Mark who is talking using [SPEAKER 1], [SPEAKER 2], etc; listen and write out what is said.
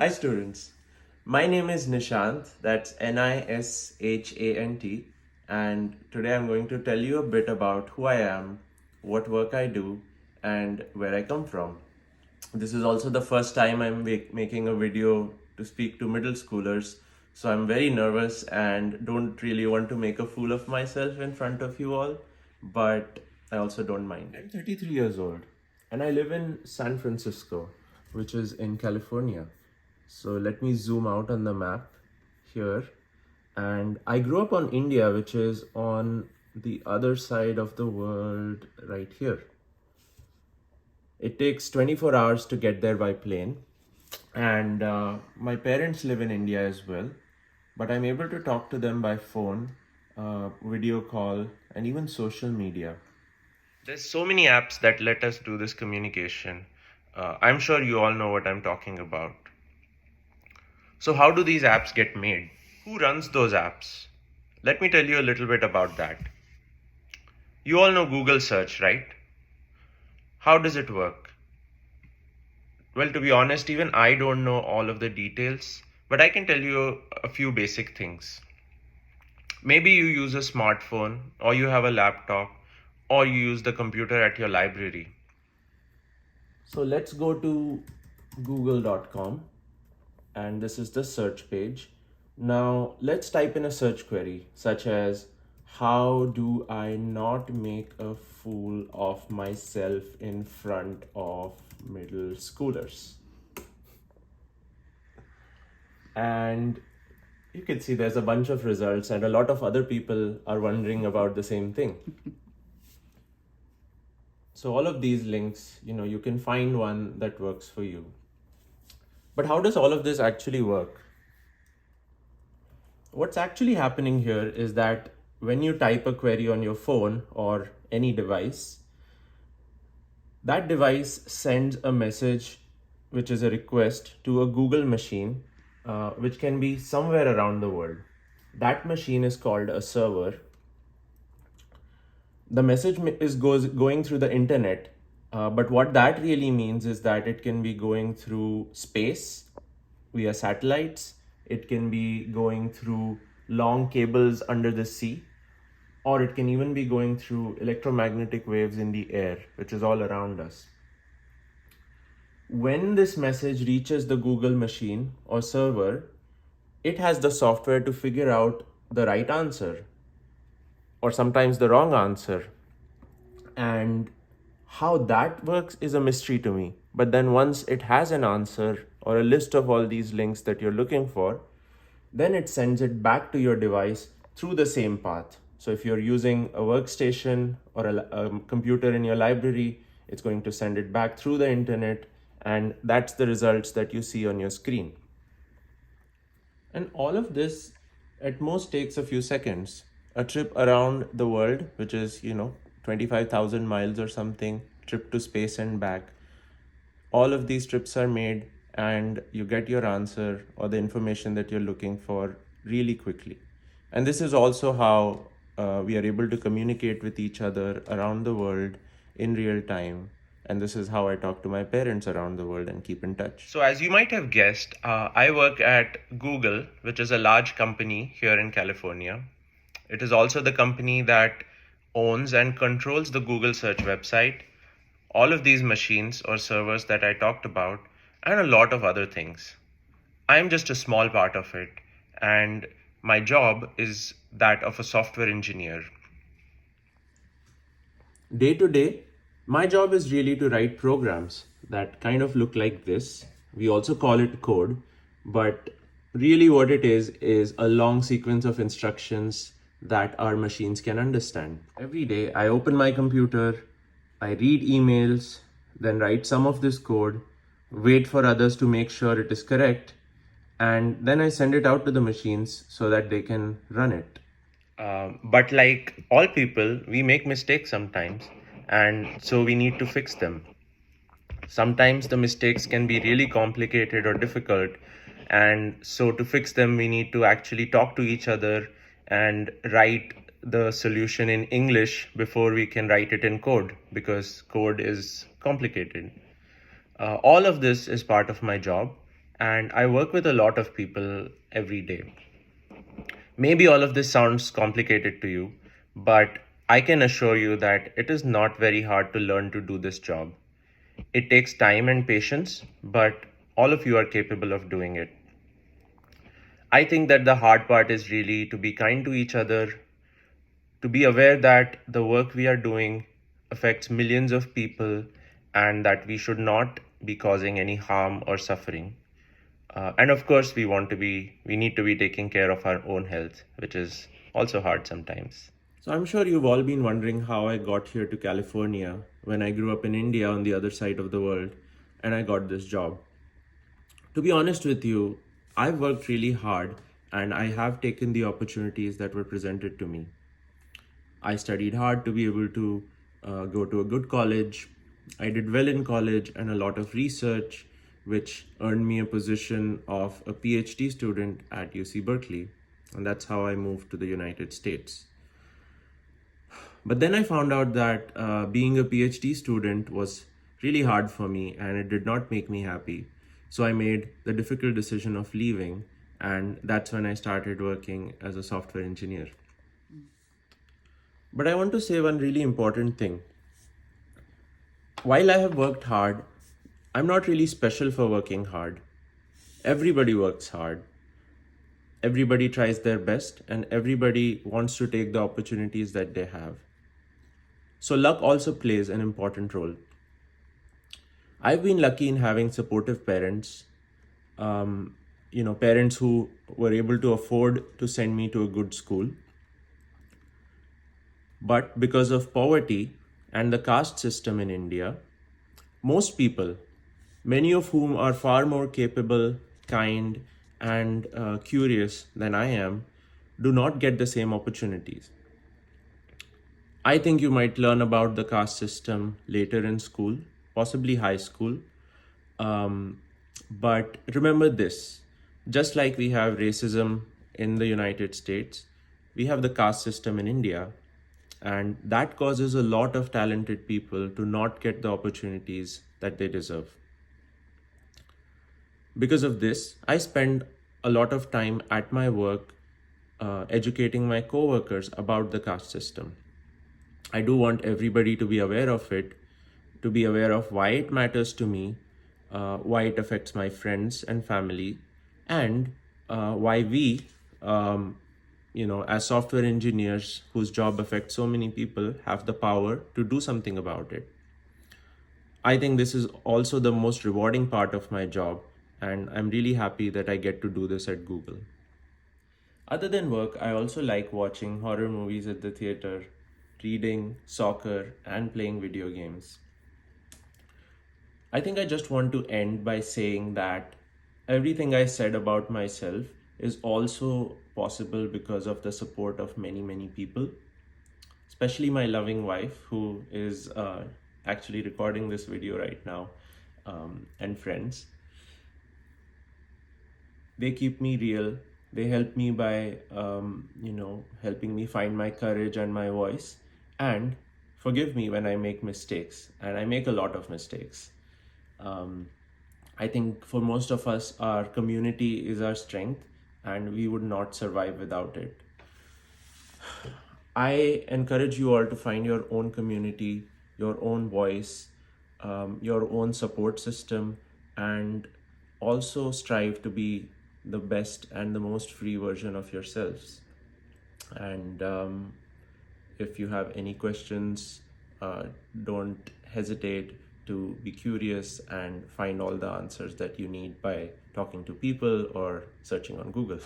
[SPEAKER 1] Hi students, my name is Nishant, that's Nishant, and today I'm going to tell you a bit about who I am, what work I do, and where I come from. This is also the first time I'm making a video to speak to middle schoolers, so I'm very nervous and don't really want to make a fool of myself in front of you all, but I also don't mind. I'm 33 years old and I live in San Francisco, which is in California. So let me zoom out on the map here. And I grew up on India, which is on the other side of the world right here. It takes 24 hours to get there by plane. And my parents live in India as well, but I'm able to talk to them by phone, video call, and even social media. There's so many apps that let us do this communication. I'm sure you all know what I'm talking about. So, how do these apps get made? Who runs those apps? Let me tell you a little bit about that. You all know Google search, right? How does it work? Well, to be honest, even I don't know all of the details, but I can tell you a few basic things. Maybe you use a smartphone, or you have a laptop, or you use the computer at your library. So let's go to google.com, and this is the search page. Now let's type in a search query such as, how do I not make a fool of myself in front of middle schoolers? And you can see there's a bunch of results and a lot of other people are wondering about the same thing. So all of these links, you can find one that works for you. But how does all of this actually work? What's actually happening here is that when you type a query on your phone or any device, that device sends a message, which is a request, to a Google machine, which can be somewhere around the world. That machine is called a server. The message is going through the internet, but what that really means is that it can be going through space via satellites, it can be going through long cables under the sea, or it can even be going through electromagnetic waves in the air, which is all around us. When this message reaches the Google machine or server, it has the software to figure out the right answer or sometimes the wrong answer. And how that works is a mystery to me. But then once it has an answer or a list of all these links that you're looking for, then it sends it back to your device through the same path. So if you're using a workstation or a computer in your library, it's going to send it back through the internet, and that's the results that you see on your screen. And all of this at most takes a few seconds. A trip around the world, which is, 25,000 miles or something, trip to space and back. All of these trips are made and you get your answer or the information that you're looking for really quickly. And this is also how we are able to communicate with each other around the world in real time. And this is how I talk to my parents around the world and keep in touch. So, as you might have guessed, I work at Google, which is a large company here in California. It is also the company that owns and controls the Google search website, all of these machines or servers that I talked about, and a lot of other things. I'm just a small part of it, and my job is that of a software engineer. Day to day, my job is really to write programs that kind of look like this. We also call it code, but really what it is a long sequence of instructions that our machines can understand. Every day, I open my computer, I read emails, then write some of this code, wait for others to make sure it is correct, and then I send it out to the machines so that they can run it. But like all people, we make mistakes sometimes, and so we need to fix them. Sometimes the mistakes can be really complicated or difficult, and so to fix them, we need to actually talk to each other and write the solution in English before we can write it in code because code is complicated. All of this is part of my job, and I work with a lot of people every day. Maybe all of this sounds complicated to you, but I can assure you that it is not very hard to learn to do this job. It takes time and patience, but all of you are capable of doing it. I think that the hard part is really to be kind to each other, to be aware that the work we are doing affects millions of people and that we should not be causing any harm or suffering. And of course, we need to be taking care of our own health, which is also hard sometimes. So I'm sure you've all been wondering how I got here to California when I grew up in India on the other side of the world and I got this job. To be honest with you, I've worked really hard and I have taken the opportunities that were presented to me. I studied hard to be able to go to a good college. I did well in college and a lot of research, which earned me a position of a PhD student at UC Berkeley. And that's how I moved to the United States. But then I found out that being a PhD student was really hard for me and it did not make me happy. So I made the difficult decision of leaving, and that's when I started working as a software engineer. But I want to say one really important thing. While I have worked hard, I'm not really special for working hard. Everybody works hard. Everybody tries their best, and everybody wants to take the opportunities that they have. So luck also plays an important role. I've been lucky in having supportive parents, parents who were able to afford to send me to a good school. But because of poverty and the caste system in India, most people, many of whom are far more capable, kind, and curious than I am, do not get the same opportunities. I think you might learn about the caste system later in school, possibly high school. But remember this, just like we have racism in the United States, we have the caste system in India. And that causes a lot of talented people to not get the opportunities that they deserve. Because of this, I spend a lot of time at my work educating my coworkers about the caste system. I do want everybody to be aware of it, to be aware of why it matters to me, why it affects my friends and family, and why we, as software engineers whose job affects so many people, have the power to do something about it. I think this is also the most rewarding part of my job, and I'm really happy that I get to do this at Google. Other than work, I also like watching horror movies at the theater, reading, soccer, and playing video games. I think I just want to end by saying that everything I said about myself is also possible because of the support of many, many people, especially my loving wife, who is actually recording this video right now, and friends. They keep me real. They help me by, helping me find my courage and my voice, and forgive me when I make mistakes. And I make a lot of mistakes. I think for most of us, our community is our strength, and we would not survive without it. I encourage you all to find your own community, your own voice, your own support system, and also strive to be the best and the most free version of yourselves. And if you have any questions, don't hesitate to be curious and find all the answers that you need by talking to people or searching on Google.